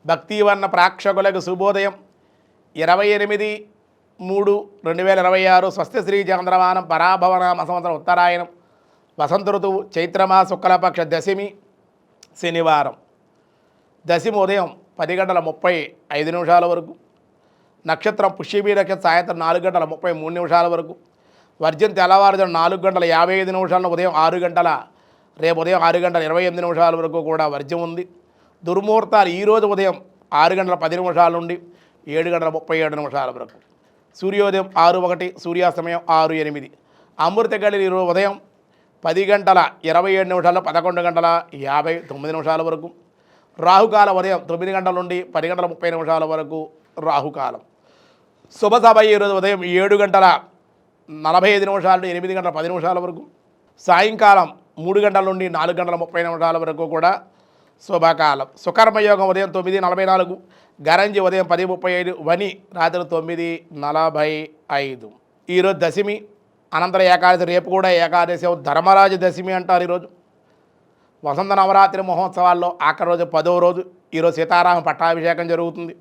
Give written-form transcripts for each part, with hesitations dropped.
భక్తివర్ణ ప్రేక్షకులకు శుభోదయం 28/3/2026 స్వస్తి శ్రీ చంద్రమానం పరాభవనామ సంవత్సరం ఉత్తరాయణం వసంత ఋతువు చైత్రమాస శుక్లపక్ష దశమి శనివారం. దశమి ఉదయం 10:35 వరకు, నక్షత్రం పుష్యమి నక్షత్రం సాయంత్రం 4:33 వరకు, వర్జం తెల్లవారుజాము 4:55 ఉదయం 6 గంటల రేపు ఉదయం 6:28 వరకు కూడా వర్జం ఉంది. దుర్ముహూర్తాలు ఈరోజు ఉదయం 6:10 నుండి 7:37 వరకు, సూర్యోదయం 6:1, సూర్యాస్తమయం 6:08. అమృత గడియలు ఈరోజు ఉదయం 10:27 11:59 వరకు, రాహుకాలం ఉదయం 9 గంటల నుండి 10:30 వరకు రాహుకాలం. శుభసభ ఈరోజు ఉదయం 7:45 నుండి 8:10 వరకు, సాయంకాలం 3 గంటల నుండి 4:30 వరకు కూడా శుభకాలం. సుకర్మయోగం ఉదయం 9:44, గరంజి ఉదయం 10:35, వని రాత్రి 9:45. ఈరోజు దశమి అనంతర ఏకాదశి, రేపు కూడా ఏకాదశి, ధర్మరాజు దశమి అంటారు. ఈరోజు వసంత నవరాత్రి మహోత్సవాల్లో ఆఖరి రోజు 10వ రోజు. ఈరోజు సీతారామ పట్టాభిషేకం జరుగుతుంది.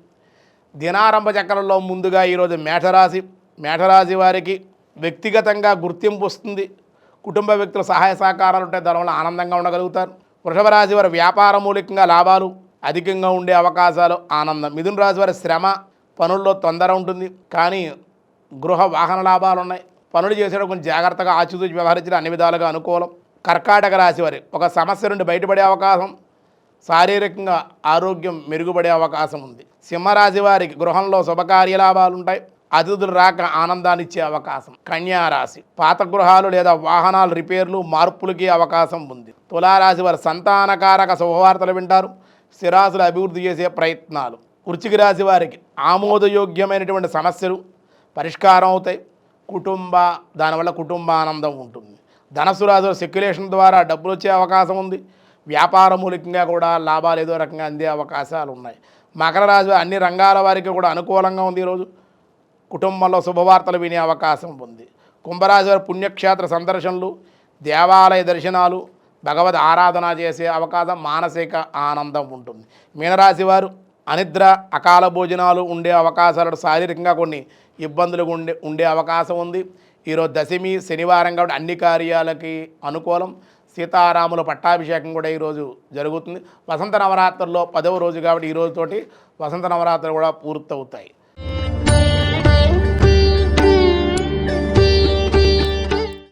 దినారంభ చక్రంలో ముందుగా ఈరోజు మేషరాశి వారికి వ్యక్తిగతంగా గుర్తింపు వస్తుంది. కుటుంబ వ్యక్తుల సహాయ సహకారాలు ఉంటాయి, దానివల్ల ఆనందంగా ఉండగలుగుతారు. వృషభ రాశి వారి వ్యాపార మూలికంగా లాభాలు అధికంగా ఉండే అవకాశాలు, ఆనందం. మిథున రాశి వారి శ్రమ, పనుల్లో తొందర ఉంటుంది, కానీ గృహ వాహన లాభాలు ఉన్నాయి. పనులు చేసేటప్పుడు కొంచెం జాగ్రత్తగా ఆచితూచి వ్యవహరించడం అన్ని విధాలుగా అనుకూలం. కర్కాటక రాశి వారి ఒక సమస్య నుండి బయటపడే అవకాశం, శారీరకంగా ఆరోగ్యం మెరుగుపడే అవకాశం ఉంది. సింహరాశి వారికి గృహంలో శుభకార్య లాభాలు ఉంటాయి, అతిథులు రాక ఆనందాన్ని ఇచ్చే అవకాశం. కన్యారాశి పాత గృహాలు లేదా వాహనాలు రిపేర్లు మార్పులకి అవకాశం ఉంది. తులారాశి వారి సంతానకారక శుభవార్తలు వింటారు, స్థిరాస్తులు అభివృద్ధి చేసే ప్రయత్నాలు. వృశ్చిక రాశి వారికి ఆమోదయోగ్యమైనటువంటి సమస్యలు పరిష్కారం అవుతాయి, దానివల్ల కుటుంబానందం ఉంటుంది. ధనస్సు రాశి వారి సెక్యులేషన్ ద్వారా డబ్బులు వచ్చే అవకాశం ఉంది, వ్యాపార మూలికంగా కూడా లాభాలు ఏదో రకంగా అందే అవకాశాలు ఉన్నాయి. మకర రాశి వారి అన్ని రంగాల వారికి కూడా అనుకూలంగా ఉంది. ఈరోజు కుటుంబంలో శుభవార్తలు వినే అవకాశం ఉంది. కుంభరాశి వారి పుణ్యక్షేత్ర సందర్శనలు, దేవాలయ దర్శనాలు, భగవద్ ఆరాధన చేసే అవకాశం, మానసిక ఆనందం ఉంటుంది. మీనరాశి వారు అనిద్ర, అకాల భోజనాలు ఉండే అవకాశాలు, శారీరకంగా కొన్ని ఇబ్బందులు ఉండే అవకాశం ఉంది. ఈరోజు దశమి శనివారం కాబట్టి అన్ని కార్యాలకి అనుకూలం. సీతారాముల పట్టాభిషేకం కూడా ఈరోజు జరుగుతుంది. వసంత నవరాత్రుల్లో 10వ రోజు కాబట్టి ఈ రోజుతోటి వసంత నవరాత్రులు కూడా పూర్తవుతాయి.